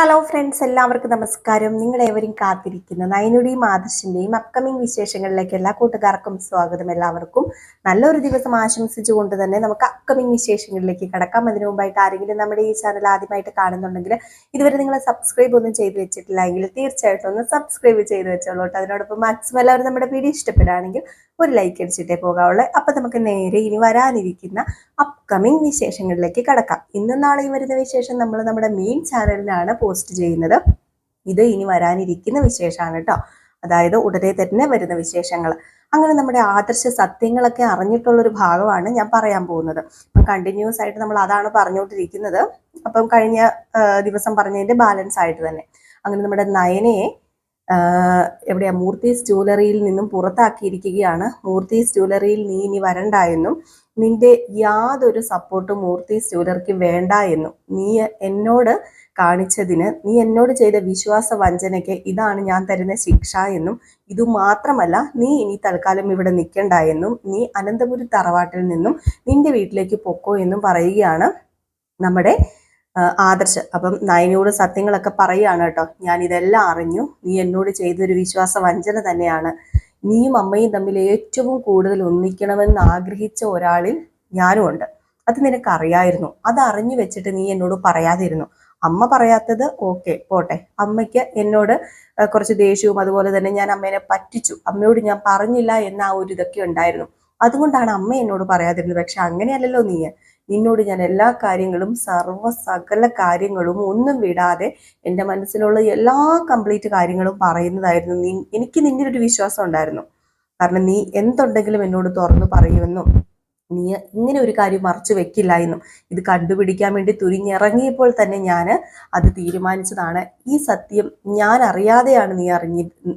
Hello friends, എല്ലാവർക്കും നമസ്കാരം. നിങ്ങളേവരും കാത്തിരിക്കുന്ന നയനുടെയും ആദർശിന്റെയും അപ്കമിങ് വിശേഷങ്ങളിലേക്ക് എല്ലാ കൂട്ടുകാർക്കും സ്വാഗതം. എല്ലാവർക്കും നല്ലൊരു ദിവസം ആശംസിച്ചുകൊണ്ട് തന്നെ നമുക്ക് അപ്കമിങ് വിശേഷങ്ങളിലേക്ക് കടക്കാം. അതിനു മുമ്പായിട്ട് ആരെങ്കിലും നമ്മുടെ ഈ ചാനൽ ആദ്യമായിട്ട് കാണുന്നുണ്ടെങ്കിൽ ഇതുവരെ നിങ്ങൾ സബ്സ്ക്രൈബ് ഒന്നും ചെയ്ത് വെച്ചിട്ടില്ല എങ്കിൽ തീർച്ചയായിട്ടും ഒന്ന് സബ്സ്ക്രൈബ് ചെയ്ത് വെച്ചോളൂ. അതിനോടൊപ്പം മാക്സിമം എല്ലാവരും നമ്മുടെ വീഡിയോ ഇഷ്ടപ്പെടുകയാണെങ്കിൽ ഒരു ലൈക്ക് അടിച്ചിട്ടേ പോകാവുള്ളൂ. അപ്പൊ നമുക്ക് നേരെ ഇനി വരാനിരിക്കുന്ന അപ്കമിങ് വിശേഷങ്ങളിലേക്ക് കടക്കാം. ഇന്നും നാളെയും വരുന്ന വിശേഷം നമ്മൾ നമ്മുടെ മെയിൻ ചാനലിലാണ് പോസ്റ്റ് ചെയ്യുന്നത്. ഇത് ഇനി വരാനിരിക്കുന്ന വിശേഷമാണ് കേട്ടോ. അതായത് ഉടനെ തന്നെ വരുന്ന വിശേഷങ്ങൾ. അങ്ങനെ നമ്മുടെ ആദർശ സത്യങ്ങളൊക്കെ അറിഞ്ഞിട്ടുള്ളൊരു ഭാഗമാണ് ഞാൻ പറയാൻ പോകുന്നത്. കണ്ടിന്യൂസ് ആയിട്ട് നമ്മൾ അതാണ് പറഞ്ഞുകൊണ്ടിരിക്കുന്നത്. അപ്പം കഴിഞ്ഞ ദിവസം പറഞ്ഞതിന്റെ ബാലൻസ് ആയിട്ട് തന്നെ അങ്ങനെ നമ്മുടെ നയനയെ എവിടെയാ മൂർത്തീസ് ജ്വല്ലറിയിൽ നിന്നും പുറത്താക്കിയിരിക്കുകയാണ്. മൂർത്തീസ് ജ്വല്ലറിയിൽ നീ ഇനി വരണ്ട എന്നും നിന്റെ യാതൊരു സപ്പോർട്ടും മൂർത്തീസ് ജ്വല്ലറിക്ക് വേണ്ട എന്നും നീ എന്നോട് കാണിച്ചതിന്, നീ എന്നോട് ചെയ്ത വിശ്വാസ വഞ്ചനയ്ക്ക് ഇതാണ് ഞാൻ തരുന്ന ശിക്ഷ എന്നും ഇതുമാത്രമല്ല നീ ഇനി തൽക്കാലം ഇവിടെ നിൽക്കണ്ട എന്നും നീ അനന്തപുരി തറവാട്ടിൽ നിന്നും നിന്റെ വീട്ടിലേക്ക് പൊക്കോ എന്നും പറയുകയാണ് നമ്മുടെ ആദർശ്. അപ്പം നയനയോട് സത്യങ്ങളൊക്കെ പറയുകയാണ് കേട്ടോ. ഞാൻ ഇതെല്ലാം അറിഞ്ഞു, നീ എന്നോട് ചെയ്തൊരു വിശ്വാസ വഞ്ചന തന്നെയാണ്. നീയും അമ്മയും തമ്മിൽ ഏറ്റവും കൂടുതൽ ഒന്നിക്കണമെന്ന് ആഗ്രഹിച്ച ഒരാളിൽ ഞാനും ഉണ്ട്. അത് നിനക്കറിയായിരുന്നു. അത് അറിഞ്ഞു വെച്ചിട്ട് നീ എന്നോട് പറയാതിരുന്നു. അമ്മ പറയാത്തത് ഓക്കെ പോട്ടെ, അമ്മയ്ക്ക് എന്നോട് കുറച്ച് ദേഷ്യവും അതുപോലെ തന്നെ ഞാൻ അമ്മേനെ പറ്റിച്ചു, അമ്മയോട് ഞാൻ പറഞ്ഞില്ല എന്ന ആ ഒരു ഇതൊക്കെ ഉണ്ടായിരുന്നു. അതുകൊണ്ടാണ് അമ്മ എന്നോട് പറയാതിരുന്നത്. പക്ഷെ അങ്ങനെയല്ലല്ലോ നീ. നിന്നോട് ഞാൻ എല്ലാ കാര്യങ്ങളും സകല കാര്യങ്ങളും ഒന്നും വിടാതെ എൻ്റെ മനസ്സിലുള്ള എല്ലാ കംപ്ലീറ്റ് കാര്യങ്ങളും പറയുന്നതായിരുന്നു. എനിക്ക് നിന്റെ ഒരു വിശ്വാസം ഉണ്ടായിരുന്നു. കാരണം നീ എന്തുണ്ടെങ്കിലും എന്നോട് തുറന്നു പറയുമെന്നും നീ ഇങ്ങനെ ഒരു കാര്യം മറച്ചു വെക്കില്ല എന്നും ഇത് കണ്ടുപിടിക്കാൻ വേണ്ടി തുരിഞ്ഞിറങ്ങിയപ്പോൾ തന്നെ ഞാൻ അത് തീരുമാനിച്ചതാണ്. ഈ സത്യം ഞാൻ അറിയാതെയാണ്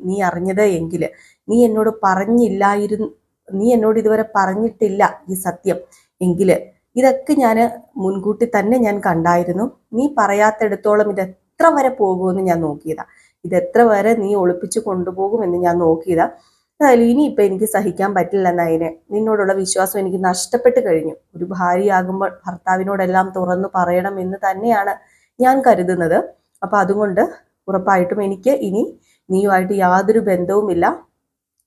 നീ അറിഞ്ഞത് എങ്കിൽ നീ എന്നോട് പറഞ്ഞില്ലായിരുന്നു, നീ എന്നോട് ഇതുവരെ പറഞ്ഞിട്ടില്ല ഈ സത്യം എങ്കിൽ ഇതൊക്കെ ഞാൻ മുൻകൂട്ടി തന്നെ ഞാൻ കണ്ടായിരുന്നു. നീ പറയാത്തിടത്തോളം ഇത് എത്ര വരെ പോകുമെന്ന് ഞാൻ നോക്കിയതാ. ഇതെത്ര വരെ നീ ഒളിപ്പിച്ചു കൊണ്ടുപോകുമെന്ന് ഞാൻ നോക്കിയതാ. അതായാലും ഇനിയിപ്പോൾ എനിക്ക് സഹിക്കാൻ പറ്റില്ല നയനെ. നിന്നോടുള്ള വിശ്വാസം എനിക്ക് നഷ്ടപ്പെട്ട് കഴിഞ്ഞു. ഒരു ഭാര്യയാകുമ്പോൾ ഭർത്താവിനോടെല്ലാം തുറന്നു പറയണം എന്ന് തന്നെയാണ് ഞാൻ കരുതുന്നത്. അപ്പം അതുകൊണ്ട് ഉറപ്പായിട്ടും എനിക്ക് ഇനി നീയുമായിട്ട് യാതൊരു ബന്ധവുമില്ല.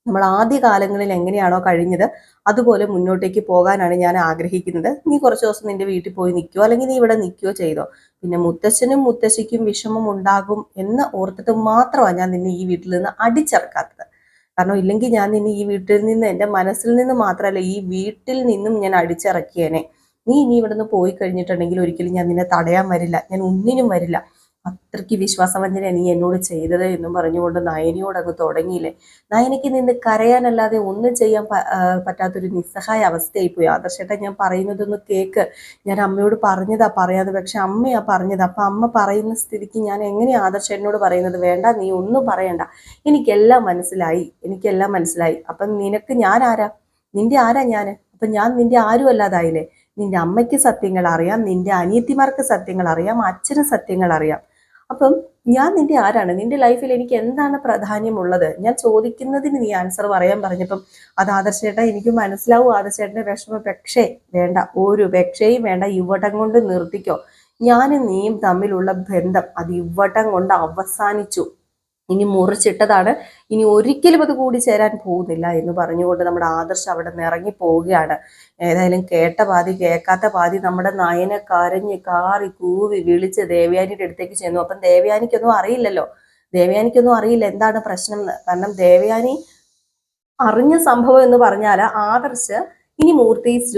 നമ്മൾ ആദ്യ കാലങ്ങളിൽ എങ്ങനെയാണോ കഴിഞ്ഞത് അതുപോലെ മുന്നോട്ടേക്ക് പോകാനാണ് ഞാൻ ആഗ്രഹിക്കുന്നത്. നീ കുറച്ച് ദിവസം നിന്റെ വീട്ടിൽ പോയി നിൽക്കുകയോ അല്ലെങ്കിൽ നീ ഇവിടെ നിൽക്കുകയോ ചെയ്തോ. പിന്നെ മുത്തച്ഛനും മുത്തശ്ശിക്കും വിഷമം ഉണ്ടാകും എന്ന് ഓർത്തിട്ട് മാത്രമാണ് ഞാൻ നിന്നെ ഈ വീട്ടിൽ നിന്ന് അടിച്ചിറക്കാത്തത്. കാരണം ഇല്ലെങ്കിൽ ഞാൻ നിന്നെ ഈ വീട്ടിൽ നിന്ന്, എൻ്റെ മനസ്സിൽ നിന്ന് മാത്രമല്ല ഈ വീട്ടിൽ നിന്നും ഞാൻ അടിച്ചിറക്കിയേനെ. നീ ഇനി ഇവിടെ നിന്ന് പോയി കഴിഞ്ഞിട്ടുണ്ടെങ്കിൽ ഒരിക്കലും ഞാൻ നിന്നെ തടയാൻ വരില്ല, ഞാൻ ഒന്നിനും വരില്ല. അത്രയ്ക്ക് വിശ്വാസവഞ്ചന നീ എന്നോട് ചെയ്തത് എന്നും പറഞ്ഞുകൊണ്ട് നയനയോട് അങ്ങ് തുടങ്ങിയില്ലേ. നയനയ്ക്ക് നിന്ന് കരയാനല്ലാതെ ഒന്നും ചെയ്യാൻ പറ്റാത്തൊരു നിസ്സഹായ അവസ്ഥയായിപ്പോയി. ആദർശേട്ടാ, ഞാൻ പറയുന്നതൊന്ന് കേക്ക്. ഞാൻ അമ്മയോട് പറഞ്ഞതാ പറയാതെ, പക്ഷെ അമ്മയാ പറഞ്ഞത്. അപ്പൊ അമ്മ പറയുന്ന സ്ഥിതിക്ക് ഞാൻ എങ്ങനെയാ ആദർശേട്ടനോട് പറയുന്നത്? വേണ്ട, നീ ഒന്നും പറയണ്ട, എനിക്കെല്ലാം മനസ്സിലായി. അപ്പം നിനക്ക് ഞാൻ ആരാ? നിന്റെ ആരാ ഞാൻ? അപ്പൊ ഞാൻ നിന്റെ ആരും അല്ലാതായില്ലേ? നിന്റെ അമ്മയ്ക്ക് സത്യങ്ങൾ അറിയാം, നിന്റെ അനിയത്തിമാർക്ക് സത്യങ്ങൾ അറിയാം, അച്ഛന് സത്യങ്ങൾ അറിയാം. അപ്പം ഞാൻ നിന്റെ ആരാണ്? നിന്റെ ലൈഫിൽ എനിക്ക് എന്താണ് പ്രാധാന്യമുള്ളത്? ഞാൻ ചോദിക്കുന്നതിന് നീ ആൻസർ പറയാൻ പറഞ്ഞപ്പം അത് ആദർശേട്ടാ എനിക്ക് മനസ്സിലാവും ആദർശേട്ടന്റെ വിഷമം. പക്ഷേ വേണ്ട, ഒരു രക്ഷയും വേണ്ട, ഇവട്ടം കൊണ്ട് നിർത്തിക്കോ. ഞാനും നീയും തമ്മിലുള്ള ബന്ധം അത് ഇവട്ടം കൊണ്ട് അവസാനിച്ചു. ഇനി മുറിച്ചിട്ടതാണ്, ഇനി ഒരിക്കലും അത് കൂടി ചേരാൻ പോകുന്നില്ല എന്ന് പറഞ്ഞുകൊണ്ട് നമ്മുടെ ആദർശ് അവിടെ നിന്ന് ഇറങ്ങി പോവുകയാണ്. ഏതായാലും കേട്ട പാതി കേൾക്കാത്ത പാതി നമ്മുടെ നയനെ കരഞ്ഞ് കാറി കൂവി വിളിച്ച് ദേവയാനിയുടെ അടുത്തേക്ക് ചെന്നു. അപ്പം ദേവയാനിക്കൊന്നും അറിയില്ല എന്താണ് പ്രശ്നം എന്ന്. കാരണം ദേവയാനി അറിഞ്ഞ സംഭവം എന്ന് പറഞ്ഞാൽ ആദർശ് ഇനി മൂർത്തീസ്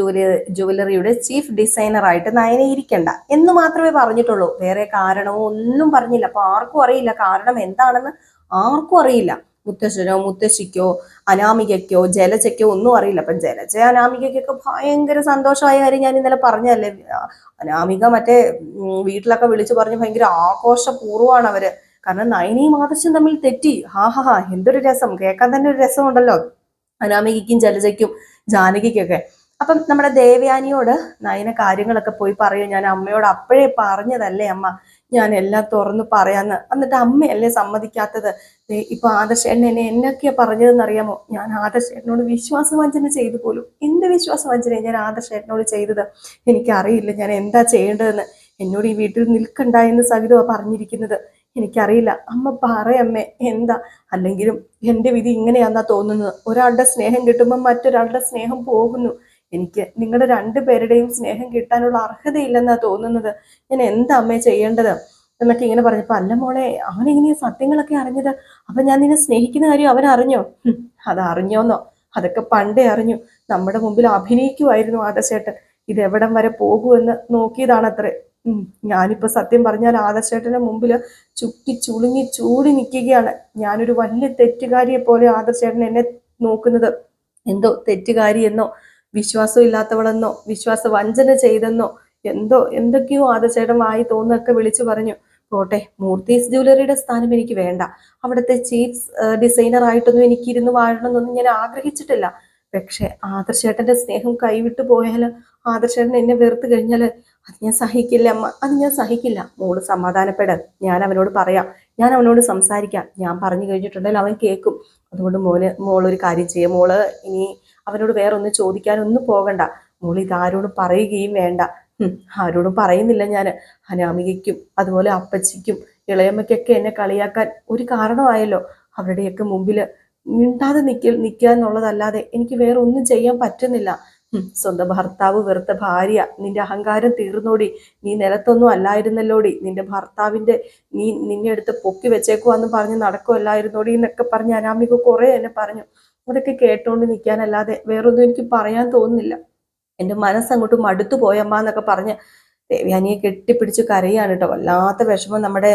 ജ്വല്ലറിയുടെ ചീഫ് ഡിസൈനർ ആയിട്ട് നയനെ ഇരിക്കണ്ട എന്ന് മാത്രമേ പറഞ്ഞിട്ടുള്ളൂ. വേറെ കാരണമോ ഒന്നും പറഞ്ഞില്ല. അപ്പൊ ആർക്കും അറിയില്ല കാരണം എന്താണെന്ന്. ആർക്കും അറിയില്ല. മുത്തശ്ശനോ മുത്തശ്ശിക്കോ അനാമികയ്ക്കോ ജലജയ്ക്കോ ഒന്നും അറിയില്ല. അപ്പം ജലജ അനാമികയ്ക്കൊക്കെ ഭയങ്കര സന്തോഷമായ കാര്യം ഞാൻ ഇന്നലെ പറഞ്ഞല്ലേ. അനാമിക മറ്റേ വീട്ടിലൊക്കെ വിളിച്ചു പറഞ്ഞ് ഭയങ്കര ആഘോഷപൂർവ്വമാണ് അവര്. കാരണം നയനയും ആദർശം തമ്മിൽ തെറ്റി. ഹാ എന്തൊരു രസം, കേൾക്കാൻ തന്നെ ഒരു രസമുണ്ടല്ലോ അനാമികയ്ക്കും ജലജയ്ക്കും ജാനകിക്കൊക്കെ. അപ്പം നമ്മുടെ ദേവയാനിയോട് നയന കാര്യങ്ങളൊക്കെ പോയി പറയും. ഞാൻ അമ്മയോട് അപ്പോഴേ പറഞ്ഞതല്ലേ അമ്മ, ഞാൻ എല്ലാം തുറന്നു പറയാന്ന്. എന്നിട്ട് അമ്മയല്ലേ സമ്മതിക്കാത്തത്? ഇപ്പൊ ആദർശേട്ടൻ എന്നൊക്കെയാ പറഞ്ഞതെന്ന് അറിയാമോ? ഞാൻ ആദർശേട്ടനോട് വിശ്വാസവഞ്ചന ചെയ്തു പോലും. എന്ത് വിശ്വാസവഞ്ചന ഞാൻ ആദർശേട്ടനോട് ചെയ്തത്? എനിക്കറിയില്ല ഞാൻ എന്താ ചെയ്യേണ്ടതെന്ന്. എന്നോട് ഈ വീട്ടിൽ നിൽക്കണ്ട എന്ന് സഹിതമാണ് പറഞ്ഞിരിക്കുന്നത്. എനിക്കറിയില്ല, അമ്മ പറയമ്മേ എന്താ? അല്ലെങ്കിലും എൻ്റെ വിധി ഇങ്ങനെയാന്നാ തോന്നുന്നത്. ഒരാളുടെ സ്നേഹം കിട്ടുമ്പോൾ മറ്റൊരാളുടെ സ്നേഹം പോകുന്നു. എനിക്ക് നിങ്ങളുടെ രണ്ടുപേരുടെയും സ്നേഹം കിട്ടാനുള്ള അർഹതയില്ലെന്നാ തോന്നുന്നത്. ഞാൻ എന്താ അമ്മേ ചെയ്യേണ്ടത് എന്നൊക്കെ ഇങ്ങനെ പറഞ്ഞപ്പോ, അല്ല മോളെ, അവനെങ്ങനെയാ സത്യങ്ങളൊക്കെ അറിഞ്ഞത്? അപ്പൊ ഞാൻ നിന്നെ സ്നേഹിക്കുന്ന കാര്യം അവൻ അറിഞ്ഞോ? അത് അറിഞ്ഞോന്നോ? അതൊക്കെ പണ്ടേ അറിഞ്ഞു. നമ്മുടെ മുമ്പിൽ അഭിനയിക്കുമായിരുന്നു ആദർശേട്ടൻ. ഇതെവിടം വരെ പോകുമെന്ന് നോക്കിയതാണത്രേ. ഞാനിപ്പോ സത്യം പറഞ്ഞാൽ ആദർശേട്ടന്റെ മുമ്പില് ചുറ്റി ചുളുങ്ങി ചൂടി നിൽക്കുകയാണ്. ഞാനൊരു വലിയ തെറ്റുകാരിയെ പോലെ ആദർശേട്ടൻ എന്നെ നോക്കുന്നത്. എന്തോ തെറ്റുകാരി എന്നോ, വിശ്വാസം ഇല്ലാത്തവളെന്നോ, വിശ്വാസ വഞ്ചന ചെയ്തെന്നോ, എന്തൊക്കെയോ ആദർശേട്ടൻ വായി തോന്നൊക്കെ വിളിച്ചു പറഞ്ഞു. പോട്ടെ, മൂർത്തീസ് ജ്വല്ലറിയുടെ സ്ഥാനം എനിക്ക് വേണ്ട. അവിടുത്തെ ചീഫ് ഡിസൈനർ ആയിട്ടൊന്നും എനിക്ക് ഇരുന്ന് വാഴണമെന്നൊന്നും ഞാൻ ആഗ്രഹിച്ചിട്ടില്ല. പക്ഷെ ആദർശേട്ടന്റെ സ്നേഹം കൈവിട്ടു പോയാൽ, ആദർശേട്ടൻ എന്നെ വെറുത്ത് കഴിഞ്ഞാൽ അത് ഞാൻ സഹിക്കില്ല അമ്മ, അത് ഞാൻ സഹിക്കില്ല. മോള് സമാധാനപ്പെട്, ഞാൻ അവനോട് പറയാം, ഞാൻ അവനോട് സംസാരിക്കാം. ഞാൻ പറഞ്ഞു കഴിഞ്ഞിട്ടുണ്ടെങ്കിൽ അവൻ കേൾക്കും. അതുകൊണ്ട് മോളൊരു കാര്യം ചെയ്യും. മോള് ഇനി അവനോട് വേറെ ഒന്നും ചോദിക്കാനൊന്നും പോകണ്ട. മോൾ ഇതാരോടും പറയുകയും വേണ്ട. ആരോടും പറയുന്നില്ല ഞാൻ. അനാമികയ്ക്കും അതുപോലെ അപ്പച്ചിക്കും ഇളയമ്മയ്ക്കൊക്കെ എന്നെ കളിയാക്കാൻ ഒരു കാരണമായല്ലോ. അവരുടെയൊക്കെ മുമ്പിൽ മിണ്ടാതെ നിൽക്കുക എന്നുള്ളതല്ലാതെ എനിക്ക് വേറെ ഒന്നും ചെയ്യാൻ പറ്റുന്നില്ല. സ്വന്തം ഭർത്താവ് വെറുത്ത ഭാര്യ, നിന്റെ അഹങ്കാരം തീർന്നോടി. നീ നിലത്തൊന്നും അല്ലായിരുന്നല്ലോടി. നിന്റെ ഭർത്താവിന്റെ നിന്നെ എടുത്ത് പൊക്കി വെച്ചേക്കുവാന്ന് പറഞ്ഞ് നടക്കുമല്ലായിരുന്നോടി എന്നൊക്കെ പറഞ്ഞ് അനാമിക കുറെ എന്നെ പറഞ്ഞു. അതൊക്കെ കേട്ടോണ്ട് നിൽക്കാനല്ലാതെ വേറൊന്നും എനിക്ക് പറയാൻ തോന്നുന്നില്ല. എൻ്റെ മനസ്സങ്ങോട്ട് മടുത്തു പോയമ്മ എന്നൊക്കെ പറഞ്ഞ് ദേവയാനിയെ കെട്ടിപ്പിടിച്ച് കരയാണ് കേട്ടോ. വല്ലാത്ത വിഷമം നമ്മുടെ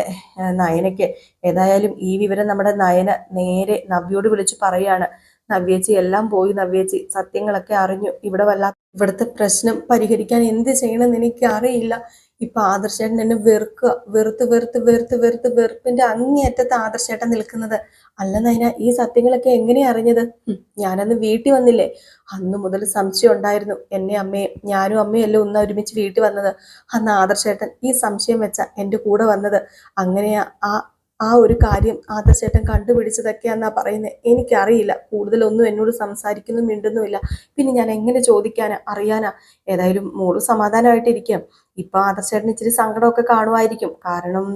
നയനയ്ക്ക്. ഏതായാലും ഈ വിവരം നമ്മുടെ നയന നേരെ നവ്യോട് വിളിച്ച് പറയാണ്. നവ്യേച്ചി എല്ലാം പോയി നവ്യേച്ചി, സത്യങ്ങളൊക്കെ അറിഞ്ഞു. ഇവിടുത്തെ പ്രശ്നം പരിഹരിക്കാൻ എന്ത് ചെയ്യണമെന്ന് എനിക്ക് അറിയില്ല. ഇപ്പൊ ആദർശേട്ടൻ എന്നെ വെറുക്കുക, വെറുത്ത് വെറുത്ത് വെറുത്ത് വെറുത്ത് വെറുപ്പിന്റെ അങ്ങേയറ്റത്ത് ആദർശേട്ടൻ നിൽക്കുന്നത്. അല്ല നൈന, ഈ സത്യങ്ങളൊക്കെ എങ്ങനെയാ അറിഞ്ഞത്? ഞാനന്ന് വീട്ടിൽ വന്നില്ലേ, അന്ന് മുതൽ സംശയം ഉണ്ടായിരുന്നു. എന്നെ അമ്മയും ഞാനും അമ്മയല്ലേ ഒന്ന് ഒരുമിച്ച് വീട്ടിൽ വന്നത്. അന്ന് ആദർശേട്ടൻ ഈ സംശയം വെച്ച എൻ്റെ കൂടെ വന്നത്. അങ്ങനെയാ ആ ഒരു കാര്യം ആദർശേട്ടൻ കണ്ടുപിടിച്ചതൊക്കെയാന്നാ പറയുന്നത്. എനിക്കറിയില്ല, കൂടുതലൊന്നും എന്നോട് സംസാരിക്കുന്നു മിണ്ടുന്നുമില്ല. പിന്നെ ഞാൻ എങ്ങനെ ചോദിക്കാനാ, അറിയാനാ? ഏതായാലും മോള് സമാധാനമായിട്ടിരിക്കാം. ഇപ്പൊ ആദർശേട്ടൻ ഇച്ചിരി സങ്കടമൊക്കെ കാണുമായിരിക്കും. കാരണം